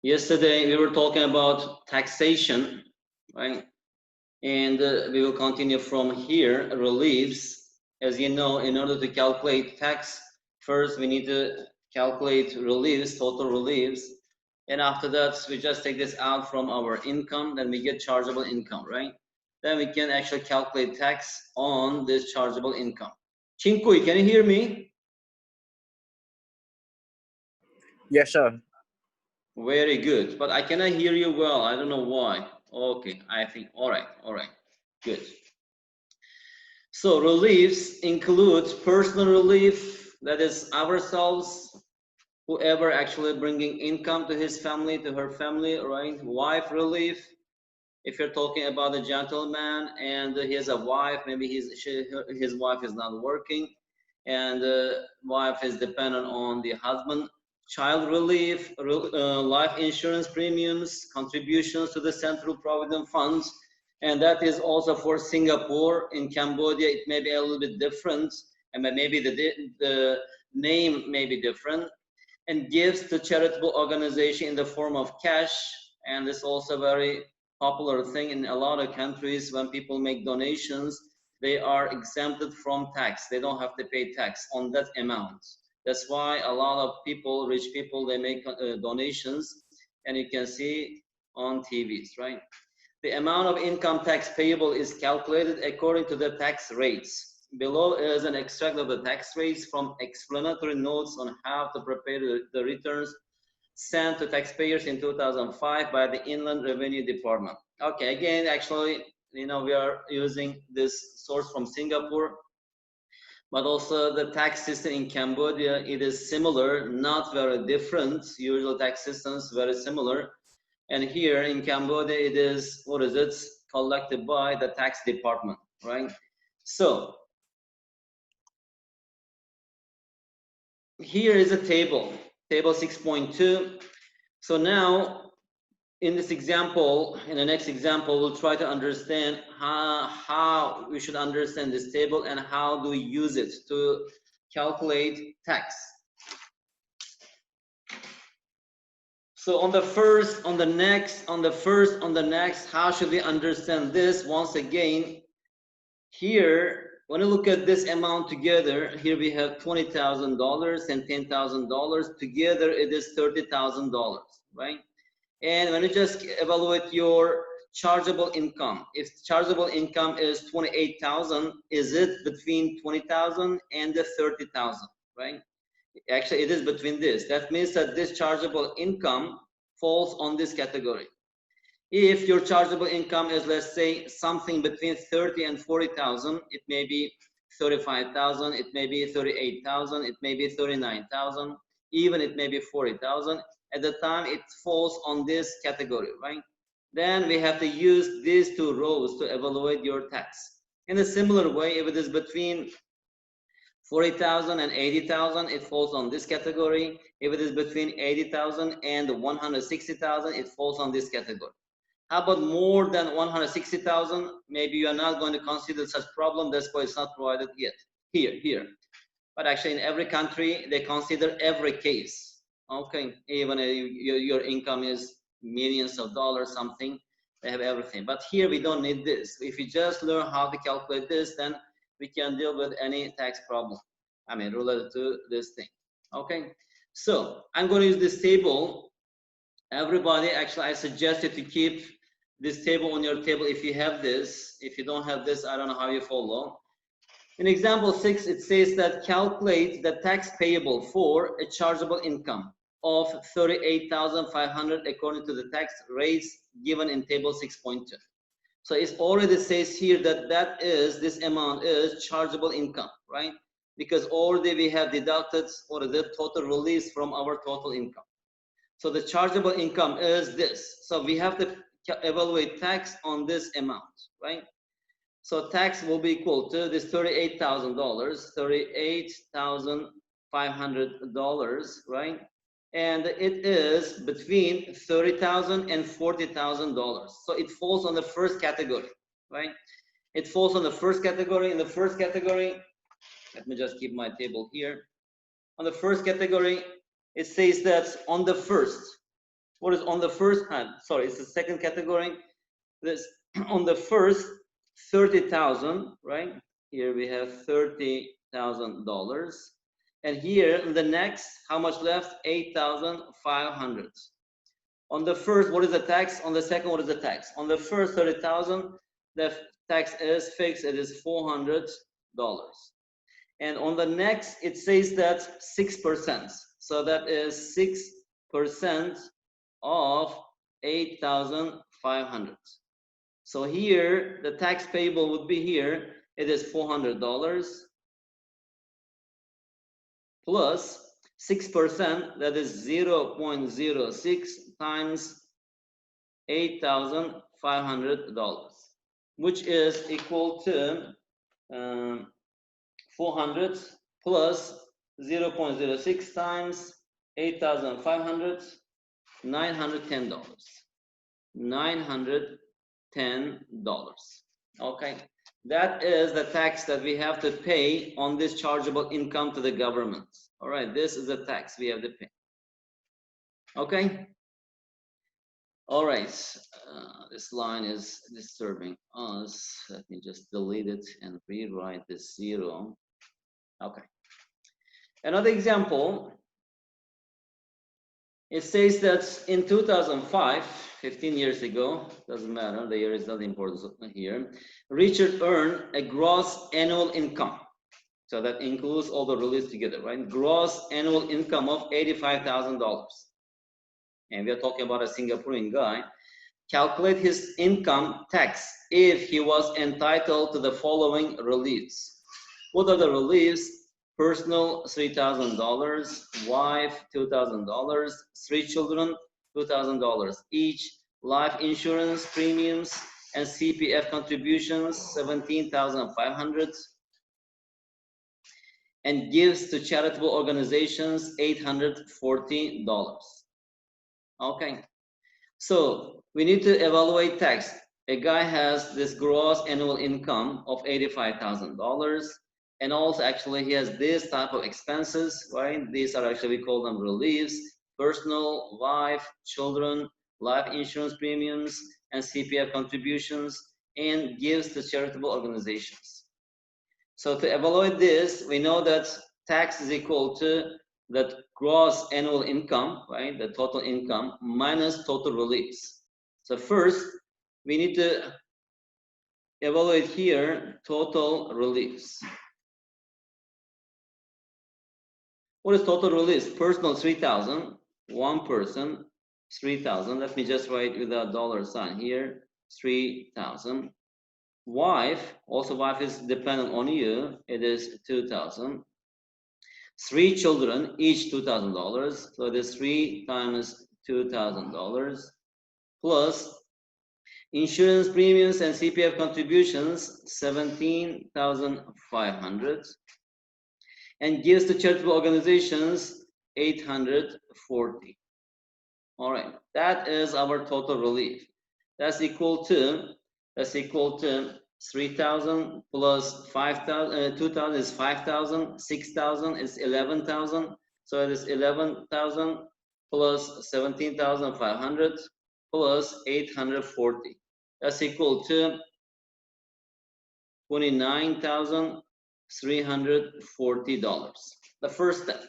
Yesterday we were talking about taxation, right? And we will continue from here. Reliefs, as you know, in order to calculate tax, first we need to calculate reliefs, total reliefs, and after that we just take this out from our income, then we get chargeable income, right? Then we can actually calculate tax on this chargeable income. Chinkui, can you hear me? Yes, sir. Very good, but I cannot hear you well. I don't know why. Okay, I think, all right, good. So reliefs include personal relief, that is ourselves, whoever actually bringing income to his family, to her family, right? Wife relief, if you're talking about a gentleman and he has a wife, maybe his wife is not working and the wife is dependent on the husband. Child relief, life insurance premiums, contributions to the central provident funds, and that is also for Singapore. In Cambodia it may be a little bit different, and maybe the name may be different. And gifts to charitable organization in the form of cash, and it's also very popular thing in a lot of countries. When people make donations, they are exempted from tax. They don't have to pay tax on that amount. That's why a lot of people, rich people, they make donations, and you can see on TVs, right? The amount of income tax payable is calculated according to the tax rates. Below is an extract of the tax rates from explanatory notes on how to prepare the returns sent to taxpayers in 2005 by the Inland Revenue Department. Okay, again, actually, we are using this source from Singapore, but also the tax system in Cambodia, it is similar, not very different. Usual tax systems very similar. And here in Cambodia, it is, what is it? Collected by the tax department, right? So here is a table 6.2. So now in this example, in the next example, we'll try to understand how we should understand this table and how do we use it to calculate tax. So on the first, on the next, on the first, on the next, how should we understand this? Once again, here, when you look at this amount together, here we have $20,000 and $10,000. Together, it is $30,000, right? And when you just evaluate your chargeable income, if chargeable income is 28,000, is it between 20,000 and the 30,000, right? Actually, it is between this. That means that this chargeable income falls on this category. If your chargeable income is, let's say, something between 30 and 40,000, it may be 35,000, it may be 38,000, it may be 39,000, even it may be 40,000. At the time, it falls on this category, right? Then we have to use these two rows to evaluate your tax. In a similar way, if it is between 40,000 and 80,000, it falls on this category. If it is between 80,000 and 160,000, it falls on this category. How about more than 160,000? Maybe you are not going to consider such problem. That's why it's not provided yet. Here. But actually, in every country, they consider every case. Okay, even if your income is millions of dollars, something, they have everything. But here we don't need this. If you just learn how to calculate this, then we can deal with any tax problem. I mean, related to this thing. Okay, so I'm going to use this table. Everybody, actually, I suggest you to keep this table on your table if you have this. If you don't have this, I don't know how you follow. In example 6, it says that calculate the tax payable for a chargeable income of 38,500 according to the tax rates given in table 6.2. So it already says here that this amount is chargeable income, right? Because already we have deducted or the total release from our total income. So the chargeable income is this. So we have to evaluate tax on this amount, right? So tax will be equal to this $38,000, $38,500, right? And it is between $30,000 and $40,000. So it falls on the first category, right? It falls on the first category. In the first category, let me just keep my table here. On the first category, it says that on the first, What is on the first hand? Sorry, it's the second category. This on the first 30,000, right? Here we have $30,000, and here in the next, how much left? 8,500. On the first, what is the tax? On the second, what is the tax? On the first 30,000, the tax is fixed. It is $400. And on the next, it says that 6%. So that is 6% of 8,500. So here, the tax payable would be here. It is $400 plus 6%. That is 0.06 times $8,500, which is equal to 400 plus 0.06 times 8,500, $910. $910. Okay, that is the tax that we have to pay on this chargeable income to the government. All right, this is the tax we have to pay. Okay. All right, this line is disturbing us. Let me just delete it and rewrite this 0. Okay. Another example, it says that in 2005, 15 years ago, doesn't matter, the year is not important here, Richard earned a gross annual income. So that includes all the release together, right? Gross annual income of $85,000. And we are talking about a Singaporean guy. Calculate his income tax if he was entitled to the following reliefs. What are the reliefs? Personal, $3,000. Wife, $2,000. 3 children, $2,000 each. Life insurance premiums and CPF contributions, $17,500. And gives to charitable organizations, $840. Okay, so we need to evaluate tax. A guy has this gross annual income of $85,000, and also actually he has this type of expenses, right? These are actually, we call them reliefs: personal, wife, children, life insurance premiums, and CPF contributions, and gives to charitable organizations. So to evaluate this, we know that tax is equal to that gross annual income, right? The total income minus total reliefs. So first, we need to evaluate here total reliefs. What is total reliefs? Personal, 3,000. One person, 3,000. Let me just write with a dollar sign here, 3,000. Wife, also wife is dependent on you. It is 2,000. 3 children, each $2,000. So it is 3 times $2,000 plus insurance premiums and CPF contributions, 17,500, and gives to charitable organizations, 840. All right, that is our total relief. That's equal to 3,000 plus 5,000, 2,000 is 5,000, 6,000 is 11,000. So it is 11,000 plus 17,500 plus 840. That's equal to $29,340. The first step.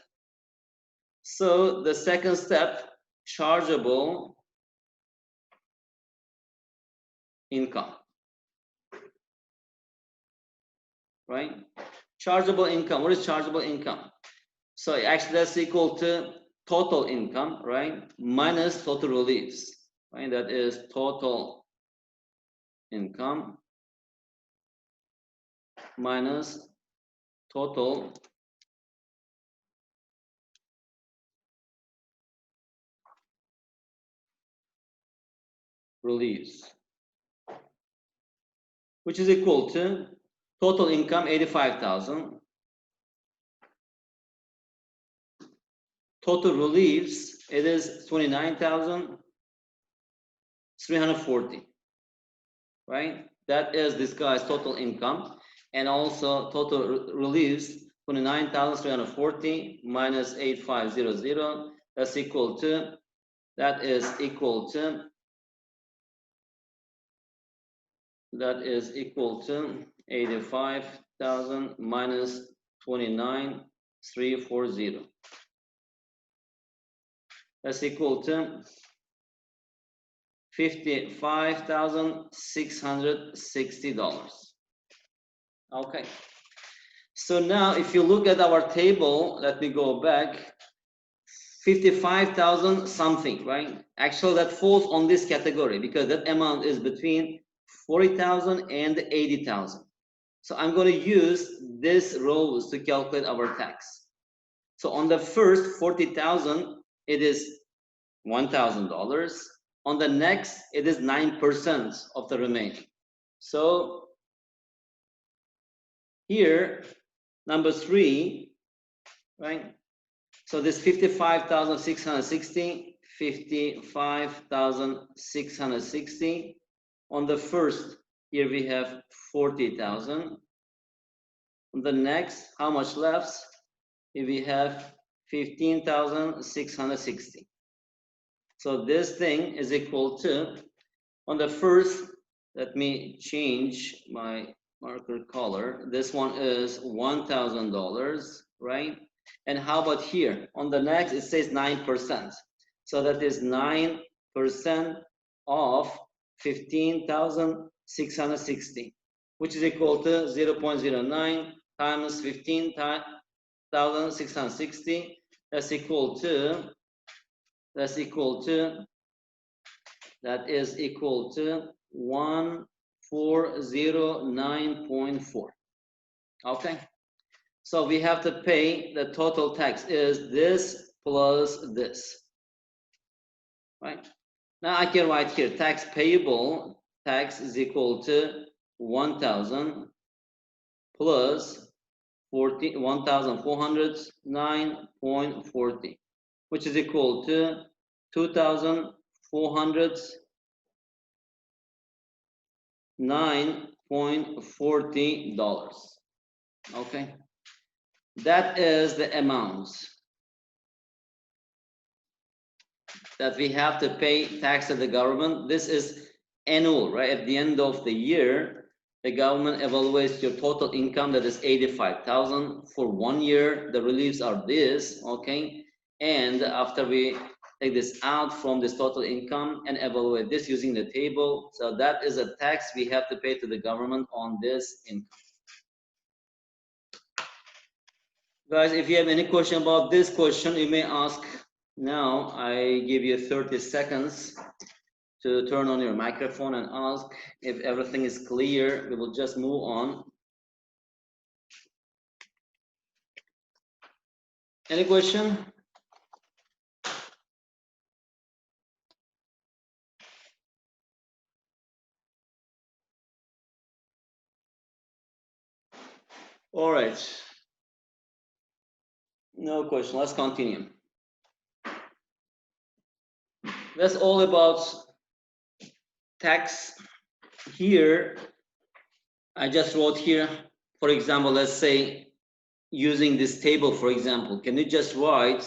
So the second step, chargeable income. Right? Chargeable income. What is chargeable income? So actually that's equal to total income, right? Minus total reliefs, right? That is total income minus total reliefs, which is equal to total income 85,000. Total reliefs, it is 29,340, right? That is this guy's total income, and also total reliefs 29,340 minus 8500. That's equal to that is equal to 85,000 minus 29,340. That's equal to $55,660. Okay. So now if you look at our table, let me go back, 55,000 something, right? Actually, that falls on this category because that amount is between 40,000 and 80,000. So I'm going to use this rows to calculate our tax. So on the first 40,000, it is $1,000. On the next, it is 9% of the remaining. So here, number 3, right? So this 55,660, 55,660. On the first, here we have 40,000. On the next, how much left? Here we have 15,660. So this thing is equal to, on the first, let me change my marker color. This one is $1,000, right? And how about here? On the next, it says 9%. So that is 9% of 15,660, which is equal to 0.09 times 15,660. That's equal to that is equal to 1409.4. Okay, so we have to pay, the total tax is this plus this, right? Now I can write here tax payable, tax is equal to 1,000 plus 1,409.40, which is equal to 2,409.40. Okay, that is the amount that we have to pay tax to the government. This is annual, right? At the end of the year, the government evaluates your total income, that is 85,000 for 1 year. The reliefs are this, okay? And after we take this out from this total income and evaluate this using the table, so that is a tax we have to pay to the government on this income. Guys, if you have any question about this question, you may ask now. I give you 30 seconds to turn on your microphone and ask. If everything is clear, we will just move on. Any question? All right. No question. Let's continue. That's all about tax. Here, I just wrote here, for example, let's say using this table, for example, can you just write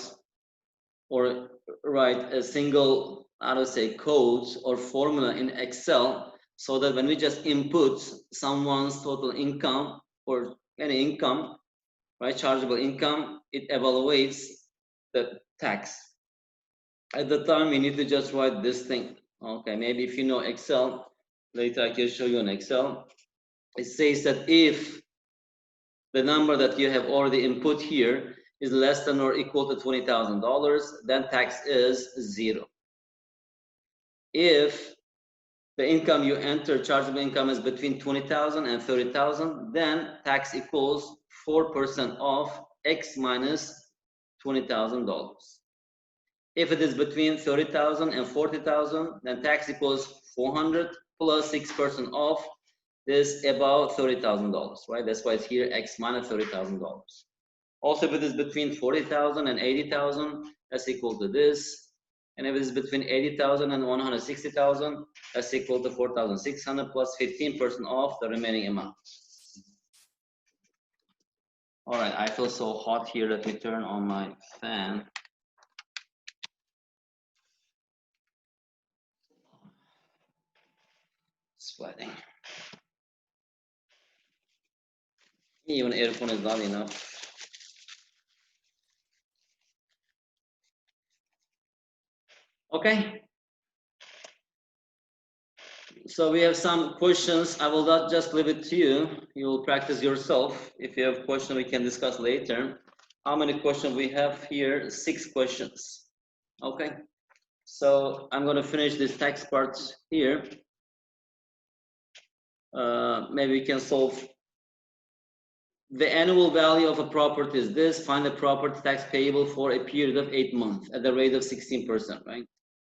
a single, I would say, code or formula in Excel so that when we just input someone's total income or any income, right, chargeable income, it evaluates the tax. At the time, we need to just write this thing. Okay, maybe if you know Excel, later I can show you in Excel. It says that if the number that you have already input here is less than or equal to $20,000, then tax is 0. If the income you enter, chargeable income, is between 20,000 and 30,000, then tax equals 4% of X minus $20,000. If it is between 30,000 and 40,000, then tax equals 400 plus 6% of this about $30,000, right? That's why it's here X minus $30,000. Also, if it is between 40,000 and 80,000, that's equal to this. And if it is between 80,000 and 160,000, that's equal to 4,600 plus 15% of the remaining amount. All right, I feel so hot here. Let me turn on my fan. Sweating. Even earphone is not enough. Okay. So we have some questions. I will not just leave it to you. You will practice yourself. If you have questions, we can discuss later. How many questions we have here? 6 questions. Okay. So I'm going to finish this text part here. Maybe we can solve. The annual value of a property is this. Find the property tax payable for a period of 8 months at the rate of 16%, right?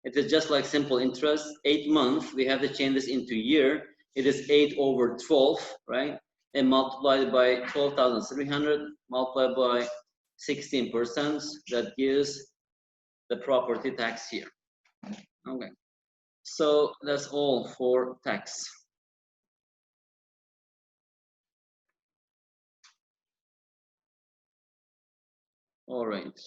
It is just like simple interest. 8 months, we have to change this into year. It is 8 over 12, right? And multiplied by 12,300, multiplied by 16%, that gives the property tax here. Okay. So that's all for tax. All right.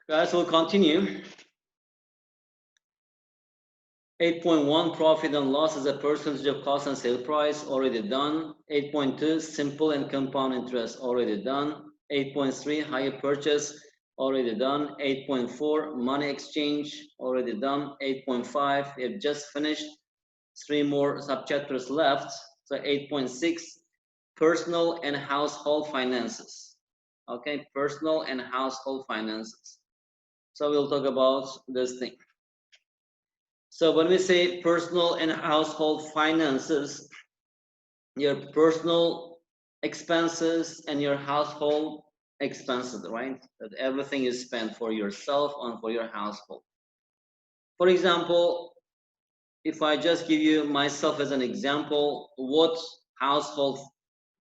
Guys, we'll continue. 8.1 profit and loss as a percentage of cost and sale price, already done. 8.2 simple and compound interest, already done. 8.3 higher purchase, already done. 8.4 money exchange, already done. 8.5 we have just finished. 3 more subchapters left. So 8.6 personal and household finances. Okay, personal and household finances. So we'll talk about this thing. So when we say personal and household finances, your personal expenses and your household expenses, right? That everything is spent for yourself and for your household. For example, if I just give you myself as an example, what household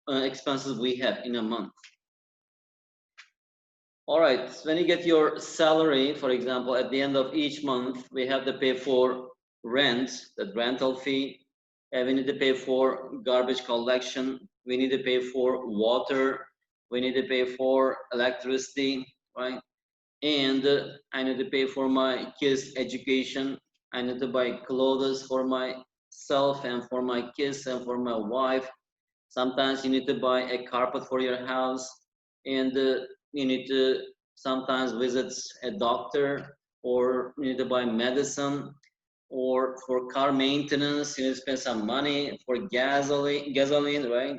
expenses we have in a month? All right, when you get your salary, for example, at the end of each month, we have to pay for rent, that rental fee, and we need to pay for garbage collection, we need to pay for water, we need to pay for electricity, right? And I need to pay for my kids' education, I need to buy clothes for myself and for my kids and for my wife. Sometimes you need to buy a carpet for your house, and you need to sometimes visit a doctor, or you need to buy medicine, or for car maintenance, you need to spend some money for gasoline, right?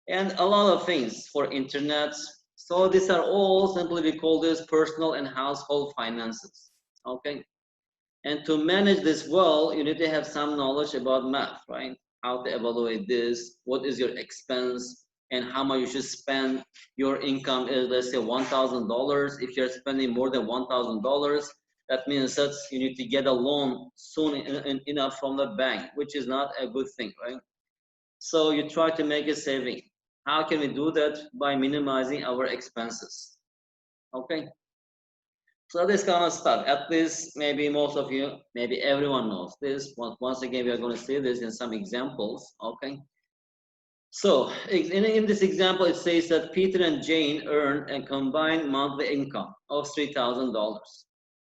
And a lot of things for internet. So these are all simply we call this personal and household finances. Okay. And to manage this well, you need to have some knowledge about math, right? How to evaluate this, what is your expense, and how much you should spend. Your income is, let's say, $1,000. If you're spending more than $1,000, that means that you need to get a loan soon enough from the bank, which is not a good thing, right? So you try to make a saving. How can we do that? By minimizing our expenses. Okay. So this kind of stuff, at least maybe most of you, maybe everyone knows this. Once again, we are going to see this in some examples, okay? So in this example, it says that Peter and Jane earn a combined monthly income of $3,000.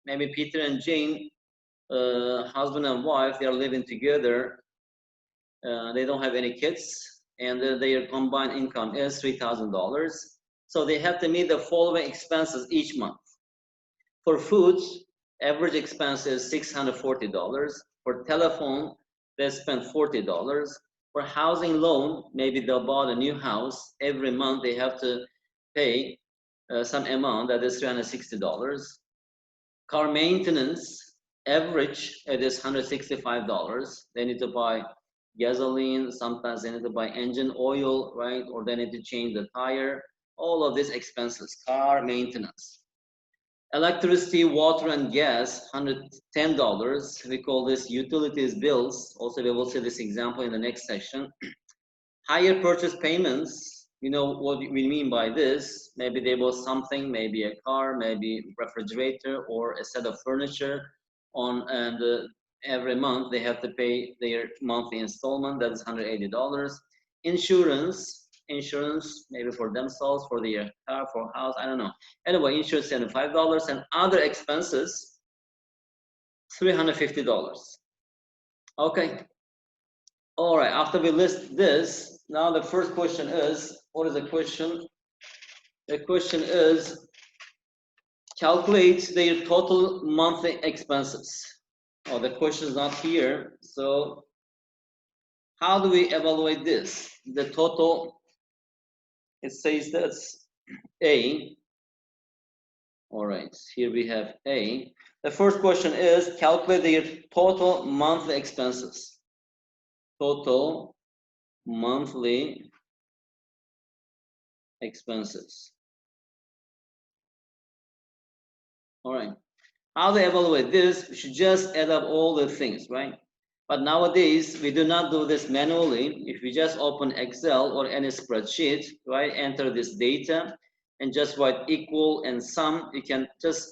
Maybe Peter and Jane, husband and wife, they are living together. They don't have any kids, and their combined income is $3,000. So they have to meet the following expenses each month. For foods, average expense is $640. For telephone, they spend $40. For housing loan, maybe they bought a new house. Every month they have to pay some amount, that is $360. Car maintenance, average, it is $165. They need to buy gasoline. Sometimes they need to buy engine oil, right? Or they need to change the tire. All of these expenses, car maintenance. Electricity, water, and gas, $110. We call this utilities bills. Also, we will see this example in the next section. Higher purchase payments, you know what we mean by this. Maybe they bought something, maybe a car, maybe refrigerator, or a set of furniture and every month they have to pay their monthly installment, that is $180. insurance maybe for themselves, for their car, for house, I don't know. Anyway, insurance $75 and other expenses $350. Okay. All right, after we list this, now the first question is, what is the question? The question is, calculate their total monthly expenses. Oh, the question is not here. So how do we evaluate this? The total, it says that's A. All right, here we have A. The first question is, calculate their total monthly expenses. Total monthly expenses. All right. How to evaluate this? We should just add up all the things, right? But nowadays, we do not do this manually. If we just open Excel or any spreadsheet, right, enter this data and just write equal and sum, you can just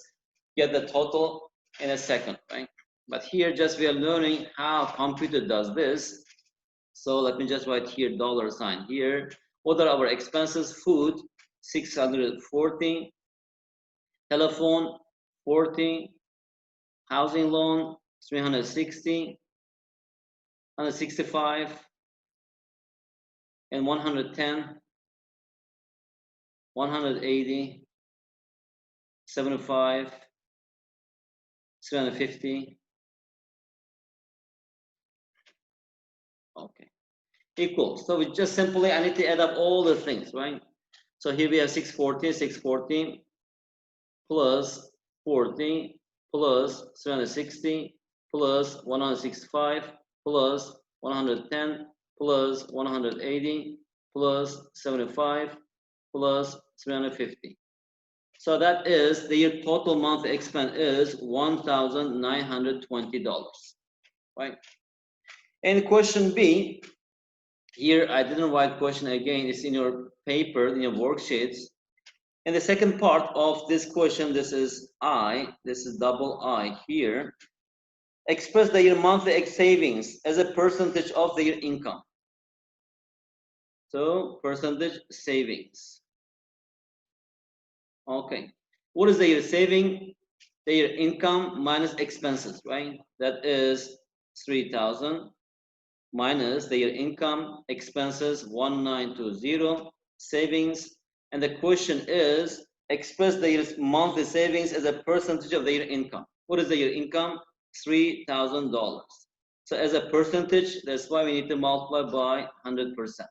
get the total in a second, right? But here, just we are learning how computer does this. So let me just write here $sign here. What are our expenses? Food, 640, telephone, 40, housing loan, 360, 165, and 110, 180, 75, 350. Okay, equal. So we just simply, I need to add up all the things, right? So here we have 640 plus 40 plus 360 plus 165 plus 110 plus 180 plus 75 plus 350. So that is the total monthly expense is $1,920, right? And question B, here I didn't write question again, it's in your paper, in your worksheets. And the second part of this question, this is double I here. Express their monthly savings as a percentage of their income. So percentage savings. Okay. What is their saving? Their income minus expenses, right? That is 3,000 minus their income, expenses 1,920, savings. And the question is, express their monthly savings as a percentage of their income. What is their income? $3,000. So as a percentage, that's why we need to multiply by 100%.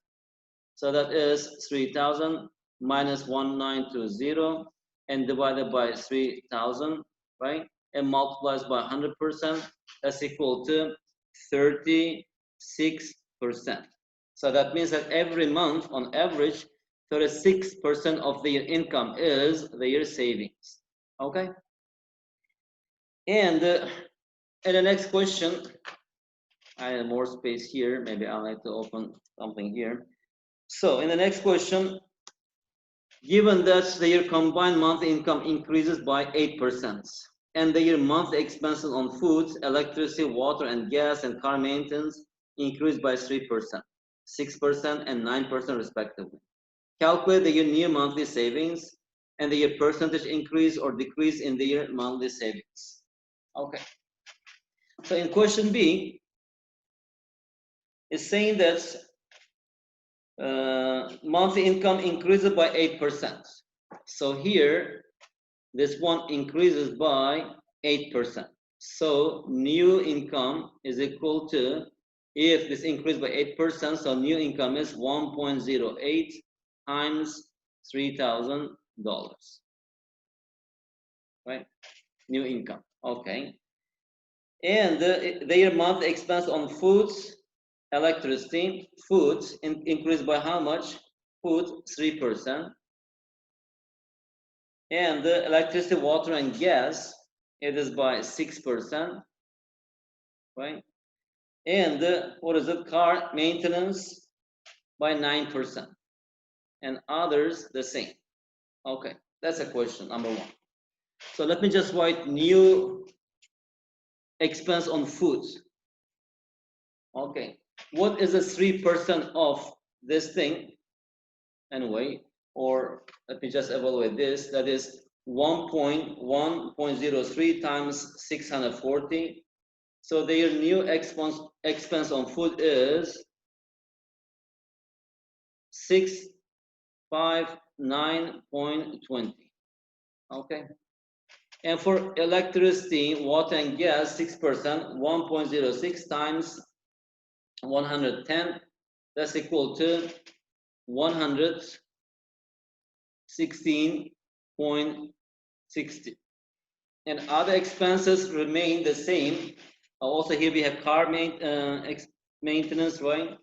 So that is 3,000 minus 1,920 and divided by 3,000, right? And multiplies by 100%. That's equal to 36%. So that means that every month, on average, 36% of their income is their savings. Okay? And the next question, I have more space here. Maybe I'll like to open something here. So in the next question, given that their combined monthly income increases by 8%, and their monthly expenses on food, electricity, water, and gas, and car maintenance increase by 3%, 6%, and 9% respectively. Calculate their new monthly savings and their percentage increase or decrease in their monthly savings. Okay. So in question B, it's saying that monthly income increases by 8%. So here, this one increases by 8%. So new income is equal to, if this increased by 8%, so new income is 1.08 times $3,000, right? New income, okay. And their monthly expense on foods, electricity, foods increased by how much? Food, 3%. And the electricity, water, and gas, it is by 6%, right? And what is it? Car maintenance by 9%. And others the same. Okay, that's a question, number one. So let me just write new expense on foods. Okay, what is the 3% of this thing anyway, or let me just evaluate this. That is 1.03 times 640. So their new expense on food is 659.20. Okay. And for electricity, water and gas, 6%, 1.06 times 110. That's equal to 116.60. And other expenses remain the same. Also here we have car maintenance, right?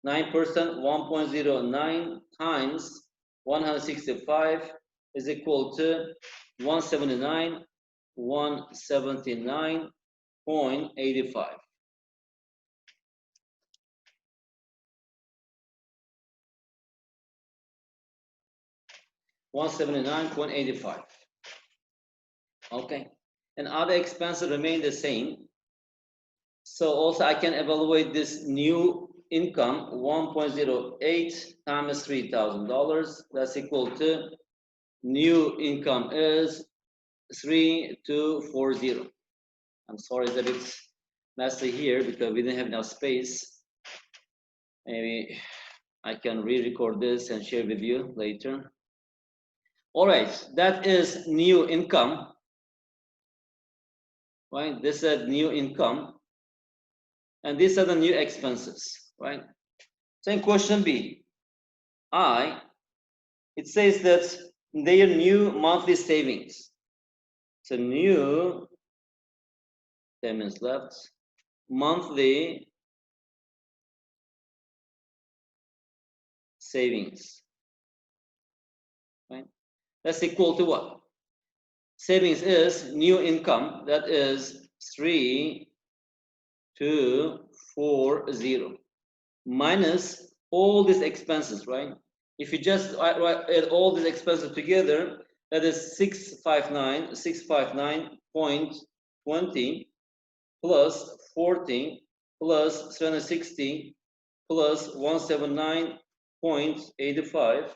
9%, 1.09 times 165 is equal to 179, 179.85. $179.85. Okay, and other expenses remain the same. So also I can evaluate this new income, 1.08 times $3,000. That's equal to new income is 3240. I'm sorry that it's messy here because we didn't have enough space. Maybe I can re-record this and share with you later. All right, that is new income. Right, this is new income. And these are the new expenses, right? So in question B, it says that their new monthly savings. So new 10 minutes left. Monthly savings, right? That's equal to what? Savings is new income. That is 3240 minus all these expenses, right? If you just add all these expenses together, that is 659.20 plus 40 plus 360 plus 179.85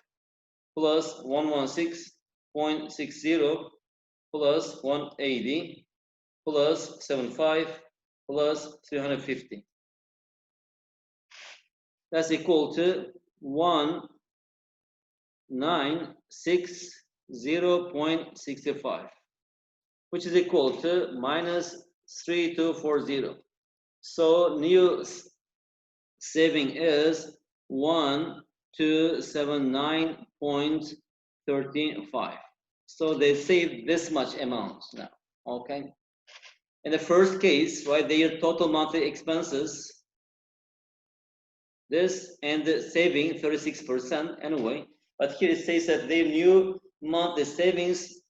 plus 116.60 plus 180 plus 75 plus 350. That's equal to 1960.65, which is equal to minus 3240. So new saving is 1279.35. So they saved this much amount now. Okay. In the first case, right, their total monthly expenses, this and the saving 36% anyway. But here it says that their new monthly savings,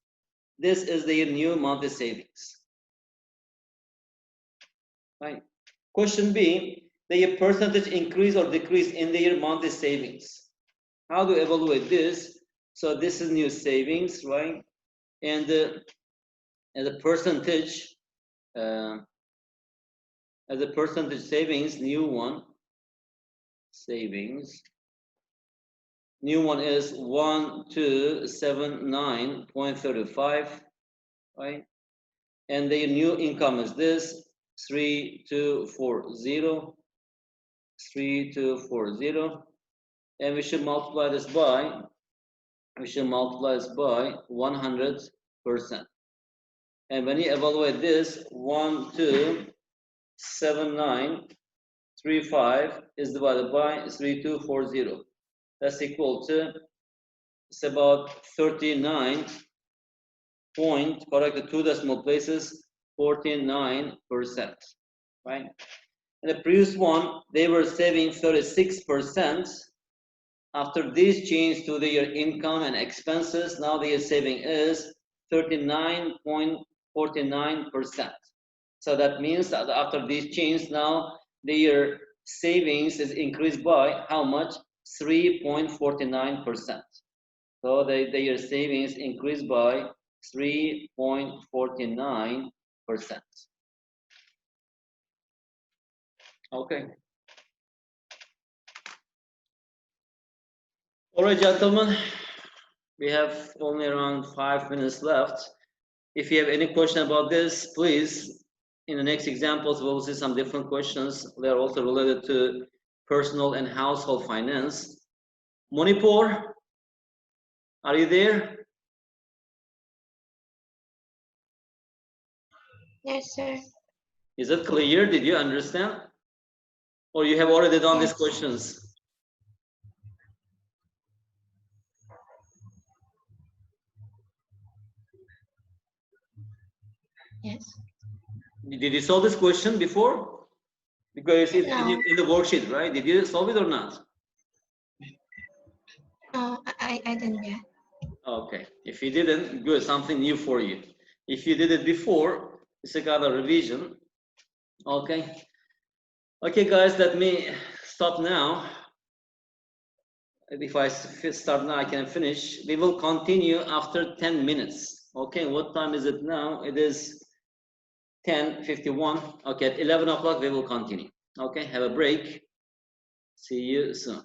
this is their new monthly savings. Right. Question B, their percentage increase or decrease in their monthly savings. How do you evaluate this? So this is new savings, right? And as a percentage savings, new one savings. New one is 1279.35, right? And the new income is this 3240, and we should multiply this by 100%. And when you evaluate this, 1279.35 is divided by 3240. That's equal to, it's about 39 point, correct the two decimal places, 49%, right? And the previous one, they were saving 36%. After this change to their income and expenses, now their saving is 39.49%. So that means that after this change, now their savings is increased by how much? 3.49%. So their savings increased by 3.49%. Okay. All right, gentlemen, we have only around 5 minutes left. If you have any question about this, please, in the next examples, we'll see some different questions. They are also related to personal and household finance. Manipur, are you there? Yes, sir. Is it clear? Did you understand? Or you have already done these Yes. questions? Yes. Did you solve this question before? Because it's No. in the worksheet, right? Did you solve it or not? No, I didn't yet. Okay. If you didn't, good, something new for you. If you did it before, it's a kind of revision. Okay. Okay, guys, let me stop now. If I start now, I can finish. We will continue after 10 minutes. Okay, what time is it now? It is 10:51. Okay, at 11 o'clock, we will continue. Okay, have a break. See you soon.